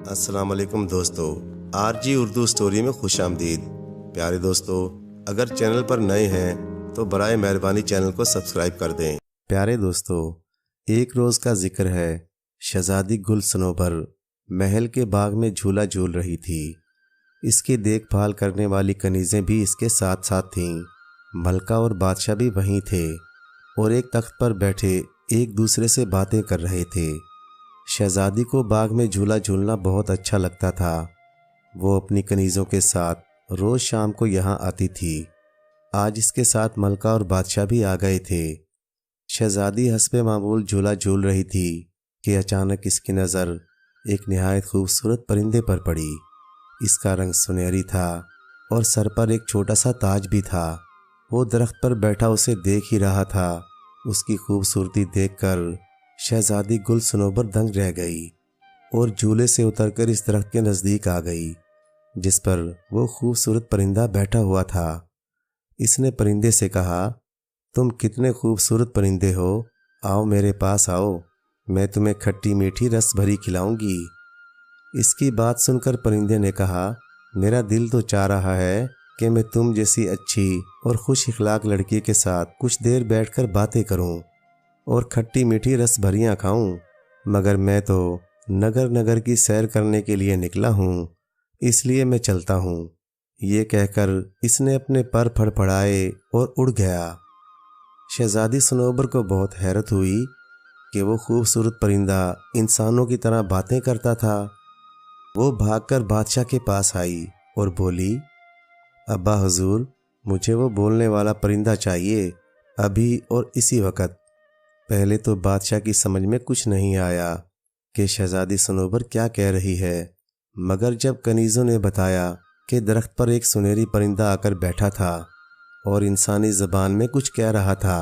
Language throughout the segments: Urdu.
السلام علیکم دوستو، آر جی اردو سٹوری میں خوش آمدید۔ پیارے دوستو، اگر چینل پر نئے ہیں تو برائے مہربانی چینل کو سبسکرائب کر دیں۔ پیارے دوستو، ایک روز کا ذکر ہے۔ شہزادی گل صنوبر محل کے باغ میں جھولا جھول رہی تھی۔ اس کی دیکھ بھال کرنے والی کنیزیں بھی اس کے ساتھ ساتھ تھیں۔ ملکہ اور بادشاہ بھی وہیں تھے اور ایک تخت پر بیٹھے ایک دوسرے سے باتیں کر رہے تھے۔ شہزادی کو باغ میں جھولا جھولنا بہت اچھا لگتا تھا۔ وہ اپنی کنیزوں کے ساتھ روز شام کو یہاں آتی تھی۔ آج اس کے ساتھ ملکہ اور بادشاہ بھی آ گئے تھے۔ شہزادی حسب معمول جھولا جھول رہی تھی کہ اچانک اس کی نظر ایک نہایت خوبصورت پرندے پر پڑی۔ اس کا رنگ سنہری تھا اور سر پر ایک چھوٹا سا تاج بھی تھا۔ وہ درخت پر بیٹھا اسے دیکھ ہی رہا تھا۔ اس کی خوبصورتی دیکھ کر شہزادی گل صنوبر دنگ رہ گئی اور جھولے سے اتر کر اس درخت کے نزدیک آ گئی جس پر وہ خوبصورت پرندہ بیٹھا ہوا تھا۔ اس نے پرندے سے کہا، تم کتنے خوبصورت پرندے ہو، آؤ میرے پاس آؤ، میں تمہیں کھٹی میٹھی رس بھری کھلاؤں گی۔ اس کی بات سن کر پرندے نے کہا، میرا دل تو چاہ رہا ہے کہ میں تم جیسی اچھی اور خوش اخلاق لڑکی کے ساتھ کچھ دیر بیٹھ کر باتیں کروں اور کھٹی میٹھی رس بھریاں کھاؤں، مگر میں تو نگر نگر کی سیر کرنے کے لیے نکلا ہوں، اس لیے میں چلتا ہوں۔ یہ کہہ کر اس نے اپنے پر پھڑ پھڑائے اور اڑ گیا۔ شہزادی صنوبر کو بہت حیرت ہوئی کہ وہ خوبصورت پرندہ انسانوں کی طرح باتیں کرتا تھا۔ وہ بھاگ کر بادشاہ کے پاس آئی اور بولی، ابا حضور، مجھے وہ بولنے والا پرندہ چاہیے، ابھی اور اسی وقت۔ پہلے تو بادشاہ کی سمجھ میں کچھ نہیں آیا کہ شہزادی صنوبر کیا کہہ رہی ہے، مگر جب کنیزوں نے بتایا کہ درخت پر ایک سنہری پرندہ آ کر بیٹھا تھا اور انسانی زبان میں کچھ کہہ رہا تھا،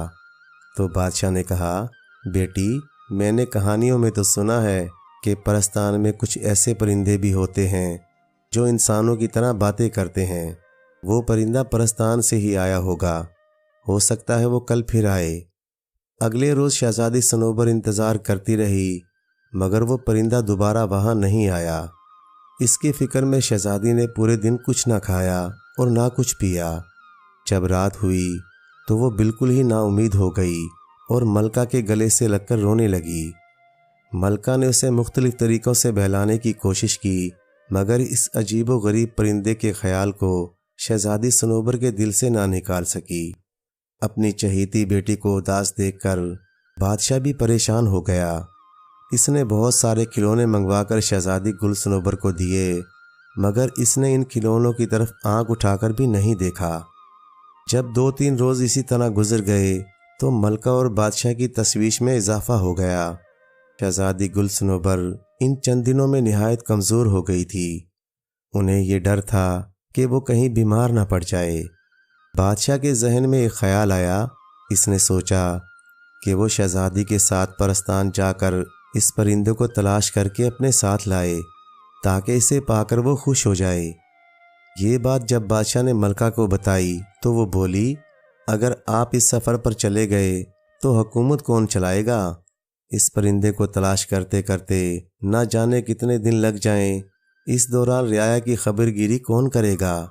تو بادشاہ نے کہا، بیٹی، میں نے کہانیوں میں تو سنا ہے کہ پرستان میں کچھ ایسے پرندے بھی ہوتے ہیں جو انسانوں کی طرح باتیں کرتے ہیں۔ وہ پرندہ پرستان سے ہی آیا ہوگا، ہو سکتا ہے وہ کل پھر آئے۔ اگلے روز شہزادی صنوبر انتظار کرتی رہی، مگر وہ پرندہ دوبارہ وہاں نہیں آیا۔ اس کی فکر میں شہزادی نے پورے دن کچھ نہ کھایا اور نہ کچھ پیا۔ جب رات ہوئی تو وہ بالکل ہی نا امید ہو گئی اور ملکہ کے گلے سے لگ کر رونے لگی۔ ملکہ نے اسے مختلف طریقوں سے بہلانے کی کوشش کی، مگر اس عجیب و غریب پرندے کے خیال کو شہزادی صنوبر کے دل سے نہ نکال سکی۔ اپنی چہیتی بیٹی کو اداس دیکھ کر بادشاہ بھی پریشان ہو گیا۔ اس نے بہت سارے کھلونے منگوا کر شہزادی گل صنوبر کو دیے، مگر اس نے ان کھلونوں کی طرف آنکھ اٹھا کر بھی نہیں دیکھا۔ جب 2-3 روز اسی طرح گزر گئے تو ملکہ اور بادشاہ کی تشویش میں اضافہ ہو گیا۔ شہزادی گل صنوبر ان چند دنوں میں نہایت کمزور ہو گئی تھی۔ انہیں یہ ڈر تھا کہ وہ کہیں بیمار نہ پڑ جائے۔ بادشاہ کے ذہن میں ایک خیال آیا۔ اس نے سوچا کہ وہ شہزادی کے ساتھ پرستان جا کر اس پرندے کو تلاش کر کے اپنے ساتھ لائے تاکہ اسے پا کر وہ خوش ہو جائے۔ یہ بات جب بادشاہ نے ملکہ کو بتائی تو وہ بولی، اگر آپ اس سفر پر چلے گئے تو حکومت کون چلائے گا؟ اس پرندے کو تلاش کرتے کرتے نہ جانے کتنے دن لگ جائیں، اس دوران رعایا کی خبر گیری کون کرے گا؟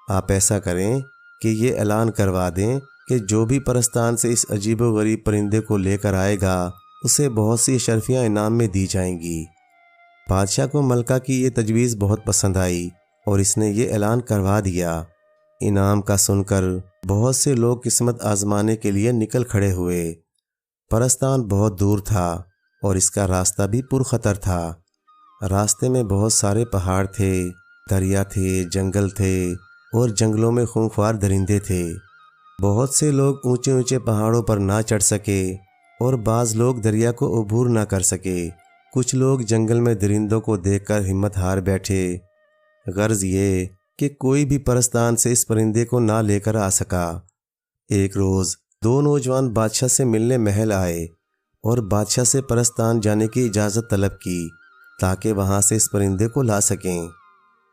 آپ ایسا کریں کہ یہ اعلان کروا دیں کہ جو بھی پرستان سے اس عجیب و غریب پرندے کو لے کر آئے گا اسے بہت سی اشرفیاں انعام میں دی جائیں گی۔ بادشاہ کو ملکہ کی یہ تجویز بہت پسند آئی اور اس نے یہ اعلان کروا دیا۔ انعام کا سن کر بہت سے لوگ قسمت آزمانے کے لیے نکل کھڑے ہوئے۔ پرستان بہت دور تھا اور اس کا راستہ بھی پرخطر تھا۔ راستے میں بہت سارے پہاڑ تھے، دریا تھے، جنگل تھے اور جنگلوں میں خونخوار درندے تھے۔ بہت سے لوگ اونچے اونچے پہاڑوں پر نہ چڑھ سکے اور بعض لوگ دریا کو عبور نہ کر سکے۔ کچھ لوگ جنگل میں درندوں کو دیکھ کر ہمت ہار بیٹھے۔ غرض یہ کہ کوئی بھی پرستان سے اس پرندے کو نہ لے کر آ سکا۔ ایک روز 2 نوجوان بادشاہ سے ملنے محل آئے اور بادشاہ سے پرستان جانے کی اجازت طلب کی تاکہ وہاں سے اس پرندے کو لا سکیں۔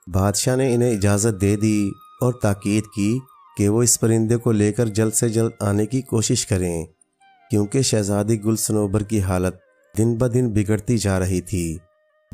بادشاہ نے انہیں اجازت دے دی اور تاکید کی کہ وہ اس پرندے کو لے کر جلد سے جلد آنے کی کوشش کریں، کیونکہ شہزادی گل صنوبر کی حالت دن بدن بگڑتی جا رہی تھی۔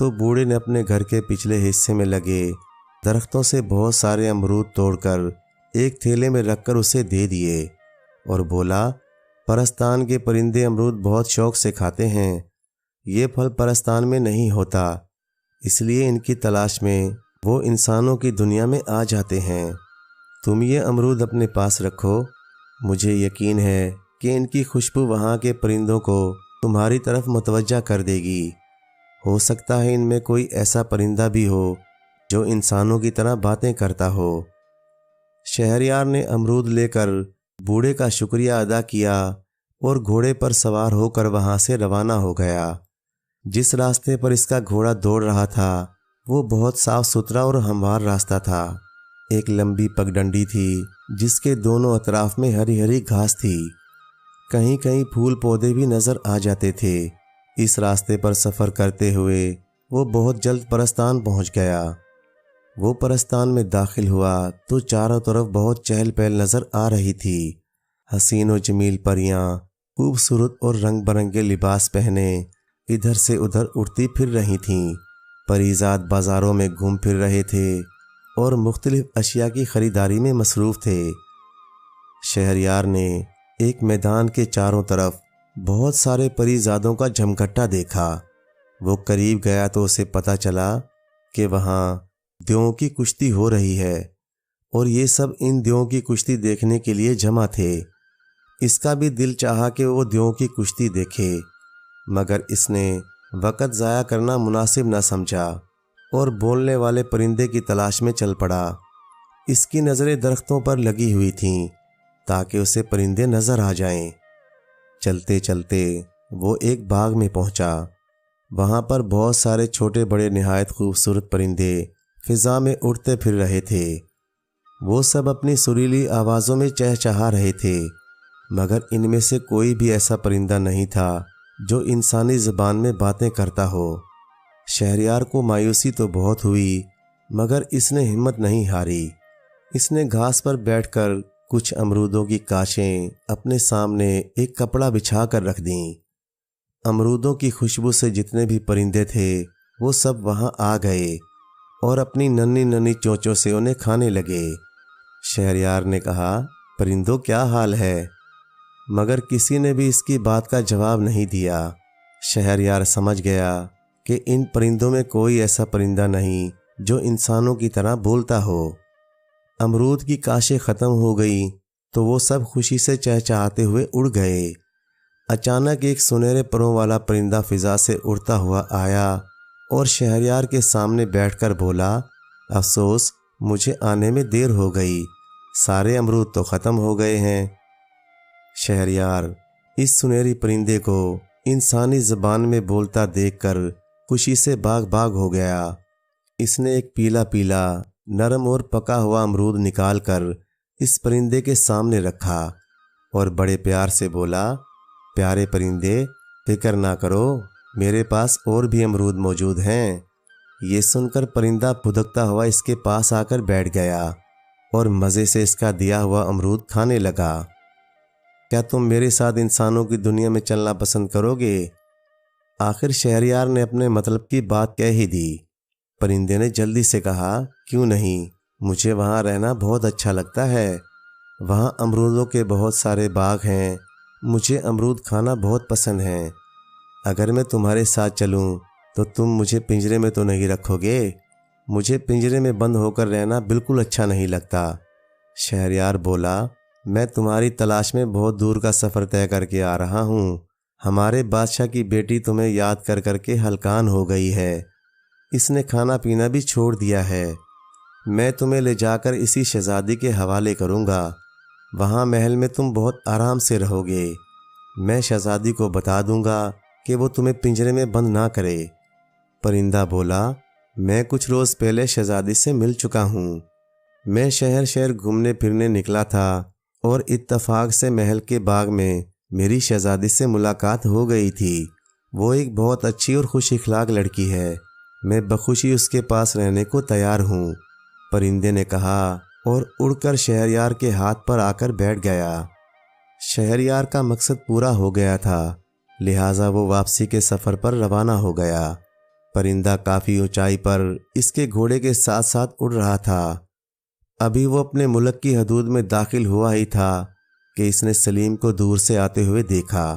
تو بوڑھے نے اپنے گھر کے پچھلے حصے میں لگے درختوں سے بہت سارے امرود توڑ کر ایک تھیلے میں رکھ کر اسے دے دیے اور بولا، پرستان کے پرندے امرود بہت شوق سے کھاتے ہیں، یہ پھل پرستان میں نہیں ہوتا، اس لیے ان کی تلاش میں وہ انسانوں کی دنیا میں آ جاتے ہیں۔ تم یہ امرود اپنے پاس رکھو، مجھے یقین ہے کہ ان کی خوشبو وہاں کے پرندوں کو تمہاری طرف متوجہ کر دے گی۔ ہو سکتا ہے ان میں کوئی ایسا پرندہ بھی ہو جو انسانوں کی طرح باتیں کرتا ہو۔ شہریار نے امرود لے کر بوڑھے کا شکریہ ادا کیا اور گھوڑے پر سوار ہو کر وہاں سے روانہ ہو گیا۔ جس راستے پر اس کا گھوڑا دوڑ رہا تھا وہ بہت صاف ستھرا اور ہموار راستہ تھا۔ ایک لمبی پگڈنڈی تھی جس کے دونوں اطراف میں ہری ہری گھاس تھی، کہیں کہیں پھول پودے بھی نظر آ جاتے تھے۔ اس راستے پر سفر کرتے ہوئے وہ بہت جلد پرستان پہنچ گیا۔ وہ پرستان میں داخل ہوا تو چاروں طرف بہت چہل پہل نظر آ رہی تھی۔ حسین و جمیل پریاں خوبصورت اور رنگ برنگے لباس پہنے ادھر سے ادھر اڑتی پھر رہی تھیں۔ پریزاد بازاروں میں گھوم پھر رہے تھے اور مختلف اشیاء کی خریداری میں مصروف تھے۔ شہریار نے ایک میدان کے چاروں طرف بہت سارے پریزادوں کا جمگھٹا دیکھا۔ وہ قریب گیا تو اسے پتہ چلا کہ وہاں دیوؤں کی کشتی ہو رہی ہے اور یہ سب ان دیوؤں کی کشتی دیکھنے کے لیے جمع تھے۔ اس کا بھی دل چاہا کہ وہ دیوؤں کی کشتی دیکھے، مگر اس نے وقت ضائع کرنا مناسب نہ سمجھا اور بولنے والے پرندے کی تلاش میں چل پڑا۔ اس کی نظریں درختوں پر لگی ہوئی تھیں تاکہ اسے پرندے نظر آ جائیں۔ چلتے چلتے وہ ایک باغ میں پہنچا۔ وہاں پر بہت سارے چھوٹے بڑے نہایت خوبصورت پرندے فضا میں اڑتے پھر رہے تھے۔ وہ سب اپنی سریلی آوازوں میں چہچہا رہے تھے، مگر ان میں سے کوئی بھی ایسا پرندہ نہیں تھا جو انسانی زبان میں باتیں کرتا ہو۔ شہریار کو مایوسی تو بہت ہوئی، مگر اس نے ہمت نہیں ہاری۔ اس نے گھاس پر بیٹھ کر کچھ امرودوں کی کاشیں اپنے سامنے ایک کپڑا بچھا کر رکھ دیں۔ امرودوں کی خوشبو سے جتنے بھی پرندے تھے وہ سب وہاں آ گئے اور اپنی ننھی ننھی چونچوں سے انہیں کھانے لگے۔ شہریار نے کہا، پرندوں کیا حال ہے؟ مگر کسی نے بھی اس کی بات کا جواب نہیں دیا۔ شہریار سمجھ گیا کہ ان پرندوں میں کوئی ایسا پرندہ نہیں جو انسانوں کی طرح بولتا ہو۔ امرود کی کاشیں ختم ہو گئیں تو وہ سب خوشی سے چہچہاتے ہوئے اڑ گئے۔ اچانک ایک سنہرے پروں والا پرندہ فضا سے اڑتا ہوا آیا اور شہریار کے سامنے بیٹھ کر بولا، افسوس مجھے آنے میں دیر ہو گئی، سارے امرود تو ختم ہو گئے ہیں۔ شہریار اس سنہری پرندے کو انسانی زبان میں بولتا دیکھ کر خوشی سے باغ باغ ہو گیا۔ اس نے ایک پیلا پیلا نرم اور پکا ہوا امرود نکال کر اس پرندے کے سامنے رکھا اور بڑے پیار سے بولا، پیارے پرندے فکر نہ کرو، میرے پاس اور بھی امرود موجود ہیں۔ یہ سن کر پرندہ پھدکتا ہوا اس کے پاس آ کر بیٹھ گیا اور مزے سے اس کا دیا ہوا امرود کھانے لگا۔ کیا تم میرے ساتھ انسانوں کی دنیا میں چلنا پسند کرو گے؟ آخر شہریار نے اپنے مطلب کی بات کہہ ہی دی۔ پرندے نے جلدی سے کہا، کیوں نہیں، مجھے وہاں رہنا بہت اچھا لگتا ہے، وہاں امرودوں کے بہت سارے باغ ہیں، مجھے امرود کھانا بہت پسند ہے۔ اگر میں تمہارے ساتھ چلوں تو تم مجھے پنجرے میں تو نہیں رکھو گے؟ مجھے پنجرے میں بند ہو کر رہنا بالکل اچھا نہیں لگتا۔ شہریار بولا، میں تمہاری تلاش میں بہت دور کا سفر طے کر کے آ رہا ہوں، ہمارے بادشاہ کی بیٹی تمہیں یاد کر کر کے ہلکان ہو گئی ہے، اس نے کھانا پینا بھی چھوڑ دیا ہے، میں تمہیں لے جا کر اسی شہزادی کے حوالے کروں گا، وہاں محل میں تم بہت آرام سے رہو گے، میں شہزادی کو بتا دوں گا کہ وہ تمہیں پنجرے میں بند نہ کرے۔ پرندہ بولا، میں کچھ روز پہلے شہزادی سے مل چکا ہوں، میں شہر شہر گھومنے پھرنے نکلا تھا اور اتفاق سے محل کے باغ میں میری شہزادی سے ملاقات ہو گئی تھی، وہ ایک بہت اچھی اور خوش اخلاق لڑکی ہے، میں بخوشی اس کے پاس رہنے کو تیار ہوں۔ پرندے نے کہا اور اڑ کر شہریار کے ہاتھ پر آ کر بیٹھ گیا۔ شہریار کا مقصد پورا ہو گیا تھا، لہٰذا وہ واپسی کے سفر پر روانہ ہو گیا۔ پرندہ کافی اونچائی پر اس کے گھوڑے کے ساتھ ساتھ اڑ رہا تھا۔ ابھی وہ اپنے ملک کی حدود میں داخل ہوا ہی تھا کہ اس نے سلیم کو دور سے آتے ہوئے دیکھا۔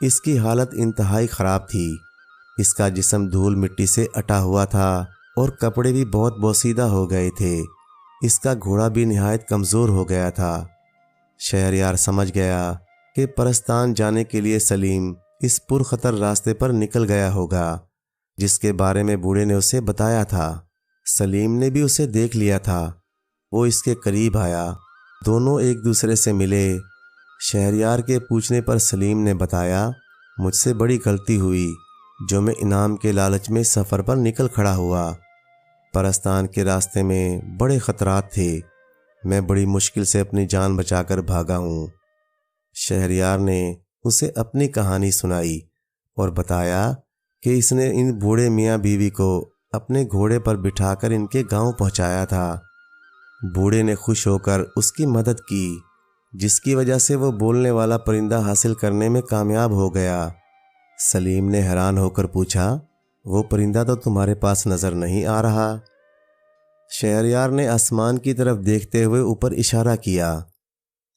اس کی حالت انتہائی خراب تھی۔ اس کا جسم دھول مٹی سے اٹا ہوا تھا اور کپڑے بھی بہت بوسیدہ ہو گئے تھے۔ اس کا گھوڑا بھی نہایت کمزور ہو گیا تھا۔ شہریار سمجھ گیا کہ پرستان جانے کے لیے سلیم اس پرخطر راستے پر نکل گیا ہوگا جس کے بارے میں بوڑھے نے اسے بتایا تھا۔ سلیم نے بھی اسے دیکھ لیا تھا۔ وہ اس کے قریب آیا، دونوں ایک دوسرے سے ملے۔ شہریار کے پوچھنے پر سلیم نے بتایا، مجھ سے بڑی غلطی ہوئی جو میں انعام کے لالچ میں سفر پر نکل کھڑا ہوا۔ پرستان کے راستے میں بڑے خطرات تھے، میں بڑی مشکل سے اپنی جان بچا کر بھاگا ہوں۔ شہریار نے اسے اپنی کہانی سنائی اور بتایا کہ اس نے ان بوڑھے میاں بیوی کو اپنے گھوڑے پر بٹھا کر ان کے گاؤں پہنچایا تھا۔ بوڑھے نے خوش ہو کر اس کی مدد کی، جس کی وجہ سے وہ بولنے والا پرندہ حاصل کرنے میں کامیاب ہو گیا۔ سلیم نے حیران ہو کر پوچھا، وہ پرندہ تو تمہارے پاس نظر نہیں آ رہا؟ شہریار نے آسمان کی طرف دیکھتے ہوئے اوپر اشارہ کیا۔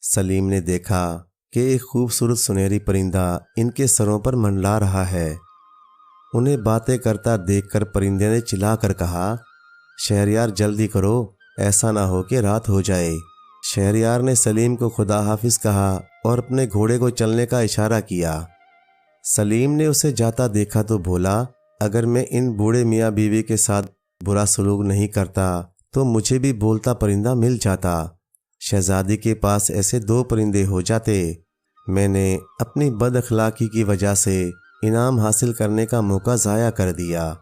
سلیم نے دیکھا کہ ایک خوبصورت سنہری پرندہ ان کے سروں پر منڈلا رہا ہے۔ انہیں باتیں کرتا دیکھ کر پرندے نے چلا کر کہا، شہریار جلدی کرو، ایسا نہ ہو کہ رات ہو جائے۔ شہریار نے سلیم کو خدا حافظ کہا اور اپنے گھوڑے کو چلنے کا اشارہ کیا۔ سلیم نے اسے جاتا دیکھا تو بولا، اگر میں ان بوڑھے میاں بیوی کے ساتھ برا سلوک نہیں کرتا تو مجھے بھی بولتا پرندہ مل جاتا۔ شہزادی کے پاس ایسے 2 پرندے ہو جاتے۔ میں نے اپنی بد اخلاقی کی وجہ سے انعام حاصل کرنے کا موقع ضائع کر دیا۔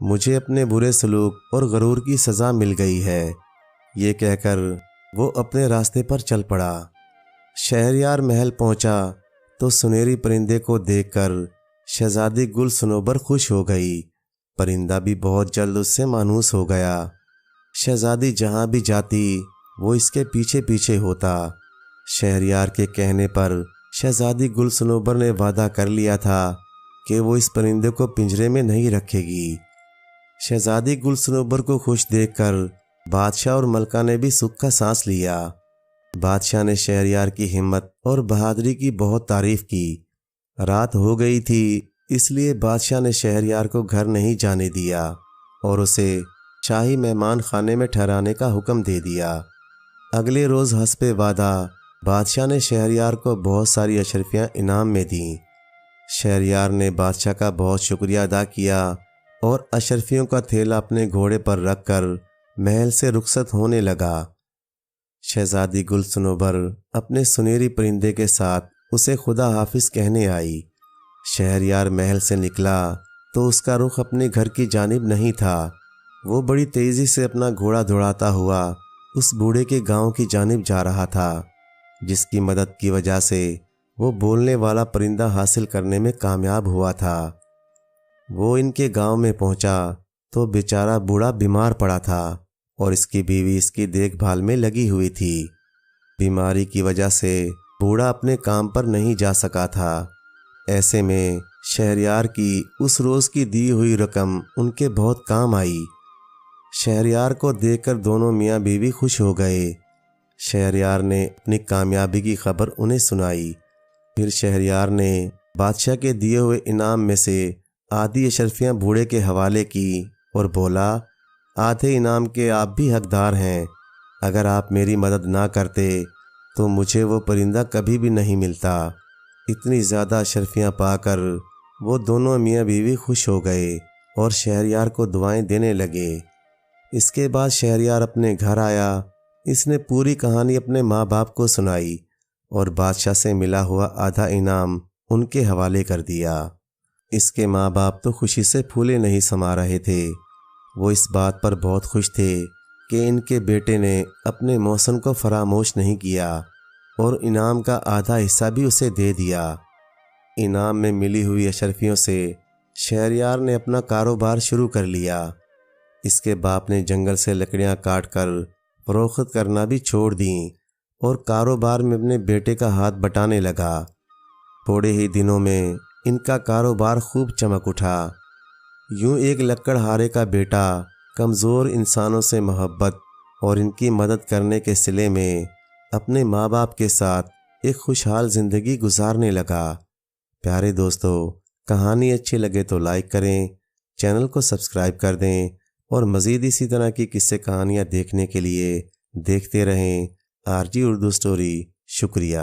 مجھے اپنے برے سلوک اور غرور کی سزا مل گئی ہے۔ یہ کہہ کر وہ اپنے راستے پر چل پڑا۔ شہریار محل پہنچا تو سنہری پرندے کو دیکھ کر شہزادی گل صنوبر خوش ہو گئی۔ پرندہ بھی بہت جلد اس سے مانوس ہو گیا۔ شہزادی جہاں بھی جاتی وہ اس کے پیچھے پیچھے ہوتا۔ شہریار کے کہنے پر شہزادی گل صنوبر نے وعدہ کر لیا تھا کہ وہ اس پرندے کو پنجرے میں نہیں رکھے گی۔ شہزادی گل صنوبر کو خوش دیکھ کر بادشاہ اور ملکہ نے بھی سکھ کا سانس لیا۔ بادشاہ نے شہریار کی ہمت اور بہادری کی بہت تعریف کی۔ رات ہو گئی تھی، اس لیے بادشاہ نے شہریار کو گھر نہیں جانے دیا اور اسے شاہی مہمان خانے میں ٹھہرانے کا حکم دے دیا۔ اگلے روز حسب وعدہ بادشاہ نے شہریار کو بہت ساری اشرفیاں انعام میں دیں۔ شہریار نے بادشاہ کا بہت شکریہ ادا کیا اور اشرفیوں کا تھیلا اپنے گھوڑے پر رکھ کر محل سے رخصت ہونے لگا۔ شہزادی گل صنوبر اپنے سنہری پرندے کے ساتھ اسے خدا حافظ کہنے آئی۔ شہریار محل سے نکلا تو اس کا رخ اپنے گھر کی جانب نہیں تھا۔ وہ بڑی تیزی سے اپنا گھوڑا دوڑاتا ہوا اس بوڑھے کے گاؤں کی جانب جا رہا تھا، جس کی مدد کی وجہ سے وہ بولنے والا پرندہ حاصل کرنے میں کامیاب ہوا تھا۔ وہ ان کے گاؤں میں پہنچا تو بیچارہ بوڑھا بیمار پڑا تھا اور اس کی بیوی اس کی دیکھ بھال میں لگی ہوئی تھی۔ بیماری کی وجہ سے بوڑھا اپنے کام پر نہیں جا سکا تھا۔ ایسے میں شہریار کی اس روز کی دی ہوئی رقم ان کے بہت کام آئی۔ شہریار کو دیکھ کر دونوں میاں بیوی خوش ہو گئے۔ شہریار نے اپنی کامیابی کی خبر انہیں سنائی۔ پھر شہریار نے بادشاہ کے دیے ہوئے انعام میں سے آدھی اشرفیاں بوڑھے کے حوالے کی اور بولا، آدھے انعام کے آپ بھی حقدار ہیں۔ اگر آپ میری مدد نہ کرتے تو مجھے وہ پرندہ کبھی بھی نہیں ملتا۔ اتنی زیادہ اشرفیاں پا کر وہ دونوں میاں بیوی خوش ہو گئے اور شہریار کو دعائیں دینے لگے۔ اس کے بعد شہریار اپنے گھر آیا۔ اس نے پوری کہانی اپنے ماں باپ کو سنائی اور بادشاہ سے ملا ہوا آدھا انعام ان کے حوالے کر دیا۔ اس کے ماں باپ تو خوشی سے پھولے نہیں سما رہے تھے۔ وہ اس بات پر بہت خوش تھے کہ ان کے بیٹے نے اپنے محسن کو فراموش نہیں کیا اور انعام کا آدھا حصہ بھی اسے دے دیا۔ انعام میں ملی ہوئی اشرفیوں سے شہریار نے اپنا کاروبار شروع کر لیا۔ اس کے باپ نے جنگل سے لکڑیاں کاٹ کر فروخت کرنا بھی چھوڑ دیں اور کاروبار میں اپنے بیٹے کا ہاتھ بٹانے لگا۔ تھوڑے ہی دنوں میں ان کا کاروبار خوب چمک اٹھا۔ یوں ایک لکڑہارے کا بیٹا کمزور انسانوں سے محبت اور ان کی مدد کرنے کے صلے میں اپنے ماں باپ کے ساتھ ایک خوشحال زندگی گزارنے لگا۔ پیارے دوستو، کہانی اچھی لگے تو لائک کریں، چینل کو سبسکرائب کر دیں اور مزید اسی طرح کی قصے کہانیاں دیکھنے کے لیے دیکھتے رہیں RG اردو اسٹوری۔ شکریہ۔